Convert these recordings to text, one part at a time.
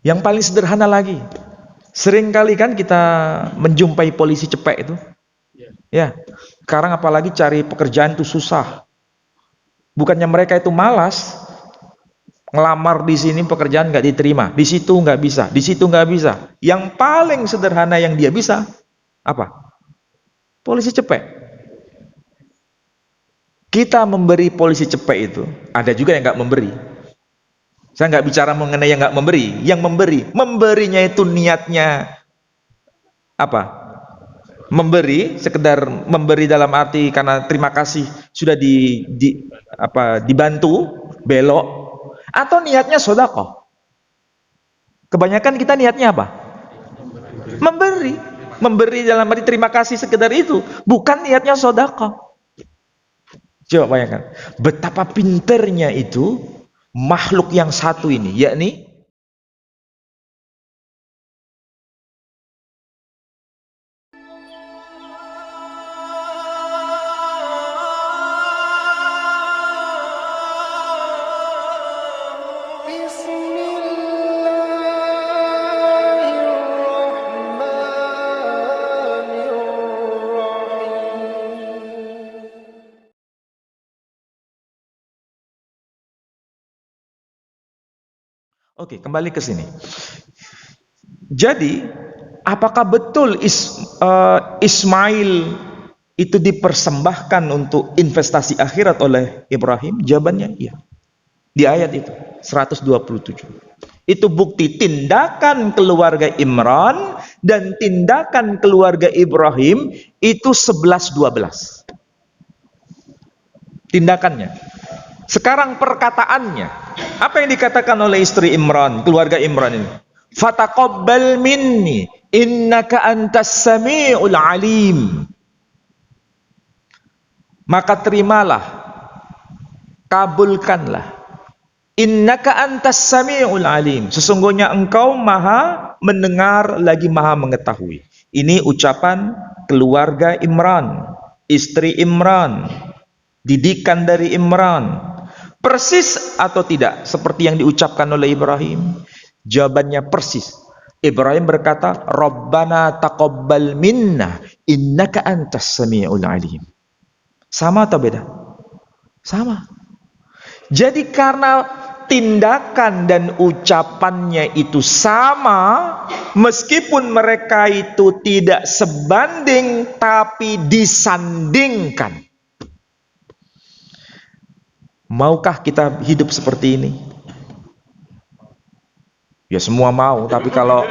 Yang paling sederhana lagi, sering kali kan kita menjumpai polisi cepek itu. Ya, sekarang apalagi cari pekerjaan itu susah. Bukannya mereka itu malas, ngelamar di sini pekerjaan nggak diterima, di situ nggak bisa, di situ nggak bisa. Yang paling sederhana yang dia bisa apa? Polisi cepek. Kita memberi polisi cepek itu, ada juga yang nggak memberi. Saya nggak bicara mengenai yang nggak memberi, yang memberinya itu niatnya apa? Memberi, sekedar memberi dalam arti karena terima kasih sudah dibantu, belok, atau niatnya sedekah. Kebanyakan kita niatnya apa? Memberi dalam arti terima kasih sekedar itu, bukan niatnya sedekah. Coba bayangkan betapa pinternya itu makhluk yang satu ini, yakni oke, kembali ke sini. Jadi, apakah betul Ismail itu dipersembahkan untuk investasi akhirat oleh Ibrahim? Jawabannya iya. Di ayat itu 127. Itu bukti tindakan keluarga Imran dan tindakan keluarga Ibrahim itu 11-12. Tindakannya. Sekarang perkataannya. Apa yang dikatakan oleh istri Imran, keluarga Imran ini? Fataqabbal minni innaka antas samiul alim. Maka terimalah, kabulkanlah. Innaka antas samiul alim. Sesungguhnya engkau maha mendengar lagi maha mengetahui. Ini ucapan keluarga Imran, istri Imran, didikan dari Imran. Persis atau tidak seperti yang diucapkan oleh Ibrahim? Jawabannya persis. Ibrahim berkata, Rabbana taqabbal minna innaka antas samiul alim. Sama atau beda? Sama. Jadi karena tindakan dan ucapannya itu sama, meskipun mereka itu tidak sebanding tapi disandingkan. Maukah kita hidup seperti ini? Ya semua mau, tapi kalau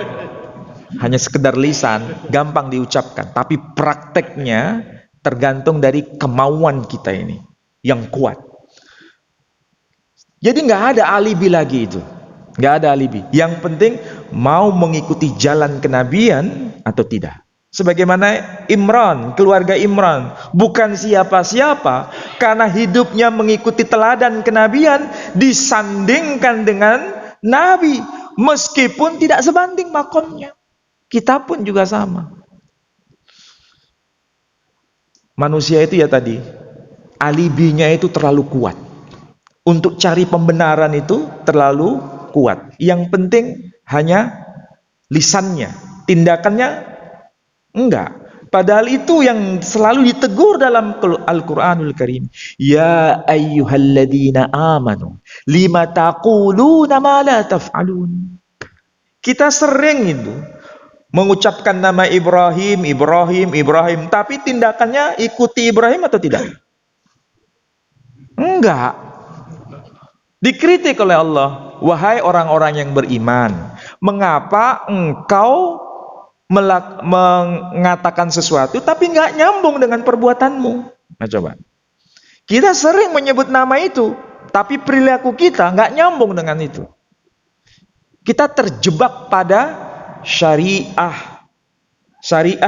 hanya sekedar lisan, gampang diucapkan. Tapi prakteknya tergantung dari kemauan kita ini, yang kuat. Jadi nggak ada alibi lagi itu. Nggak ada alibi. Yang penting mau mengikuti jalan kenabian atau tidak. Sebagaimana Imran, keluarga Imran, bukan siapa-siapa, karena hidupnya mengikuti teladan kenabian, disandingkan dengan Nabi, meskipun tidak sebanding makomnya. Kita pun juga sama. Manusia itu ya tadi, alibinya itu terlalu kuat. Untuk cari pembenaran itu terlalu kuat. Yang penting hanya lisannya, tindakannya enggak. Padahal itu yang selalu ditegur dalam Al-Quranul Karim. Ya ayyuhalladzina amanu lima taquluna ma la taf'alun. Kita sering itu mengucapkan nama Ibrahim, tapi tindakannya ikuti Ibrahim atau tidak? Enggak. Dikritik oleh Allah. Wahai orang-orang yang beriman, mengapa engkau mengatakan sesuatu tapi nggak nyambung dengan perbuatanmu? Nah coba, kita sering menyebut nama itu tapi perilaku kita nggak nyambung dengan itu. Kita terjebak pada syariah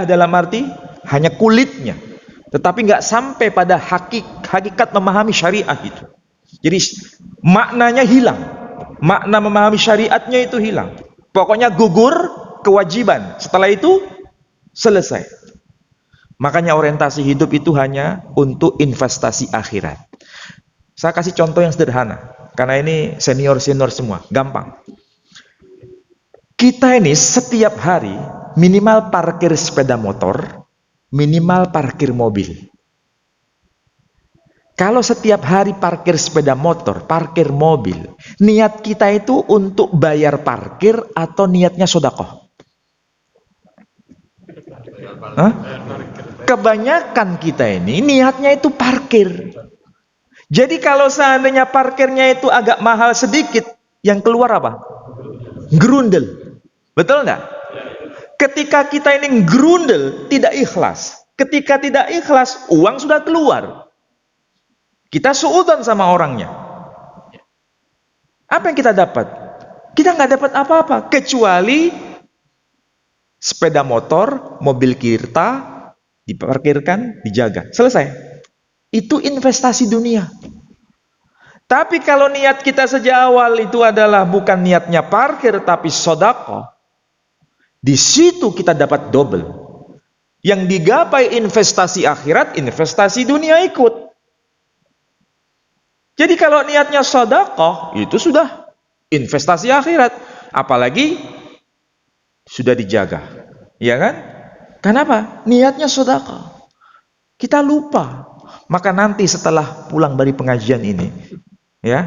dalam arti hanya kulitnya, tetapi nggak sampai pada hakikat memahami syariah itu. Jadi maknanya hilang, makna memahami syariatnya itu hilang. Pokoknya gugur kewajiban, setelah itu selesai. Makanya orientasi hidup itu hanya untuk investasi akhirat. Saya kasih contoh yang sederhana, karena ini senior semua, gampang. Kita ini setiap hari minimal parkir sepeda motor, minimal parkir mobil. Kalau setiap hari parkir sepeda motor, parkir mobil, niat kita itu untuk bayar parkir atau niatnya sedekah? Hah? Kebanyakan kita ini niatnya itu parkir. Jadi kalau seandainya parkirnya itu agak mahal sedikit, yang keluar apa? Gerundel. Betul nggak? Ketika kita ini gerundel, tidak ikhlas. Ketika tidak ikhlas, uang sudah keluar. Kita suudzon sama orangnya. Apa yang kita dapat? Kita nggak dapat apa-apa kecuali sepeda motor, mobil kita diparkirkan, dijaga, selesai. Itu investasi dunia. Tapi kalau niat kita sejak awal itu adalah bukan niatnya parkir tapi sedekah, di situ kita dapat double. Yang digapai investasi akhirat, investasi dunia ikut. Jadi kalau niatnya sedekah, itu sudah investasi akhirat. Apalagi sudah dijaga. Ya kan? Kenapa? Niatnya sedekah. Kita lupa. Maka nanti setelah pulang dari pengajian ini, ya,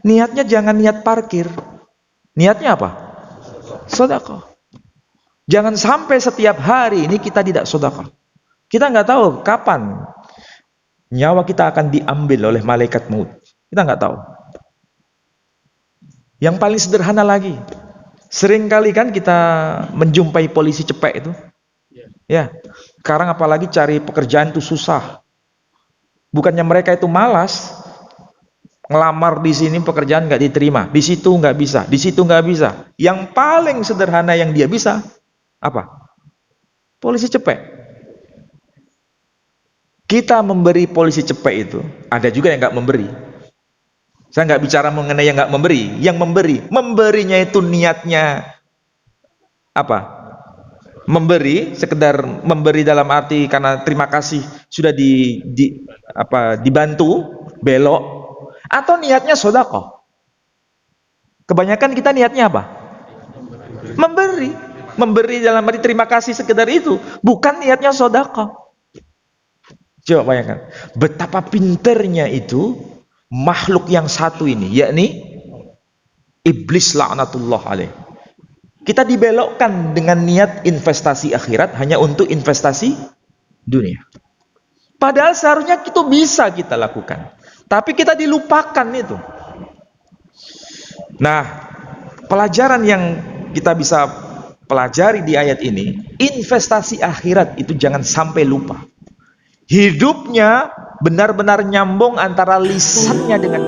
niatnya jangan niat parkir. Niatnya apa? Sedekah. Jangan sampai setiap hari ini kita tidak sedekah. Kita nggak tahu kapan nyawa kita akan diambil oleh malaikat maut. Kita nggak tahu. Yang paling sederhana lagi, sering kali kan kita menjumpai polisi cepek itu. Ya, sekarang apalagi cari pekerjaan itu susah. Bukannya mereka itu malas, ngelamar di sini pekerjaan nggak diterima, di situ nggak bisa, di situ nggak bisa. Yang paling sederhana yang dia bisa apa? Polisi cepek. Kita memberi polisi cepek itu, ada juga yang nggak memberi. Saya nggak bicara mengenai yang nggak memberi, yang memberinya itu niatnya apa? Memberi, sekedar memberi dalam arti karena terima kasih sudah dibantu, belok, atau niatnya sedekah. Kebanyakan kita niatnya apa? Memberi dalam arti terima kasih sekedar itu, bukan niatnya sedekah. Coba bayangkan, betapa pinternya itu makhluk yang satu ini, yakni iblis laknatullah alaih. Kita dibelokkan dengan niat investasi akhirat hanya untuk investasi dunia. Padahal seharusnya itu bisa kita lakukan, tapi kita dilupakan itu. Nah, pelajaran yang kita bisa pelajari di ayat ini, investasi akhirat itu jangan sampai lupa. Hidupnya benar-benar nyambung antara lisannya dengan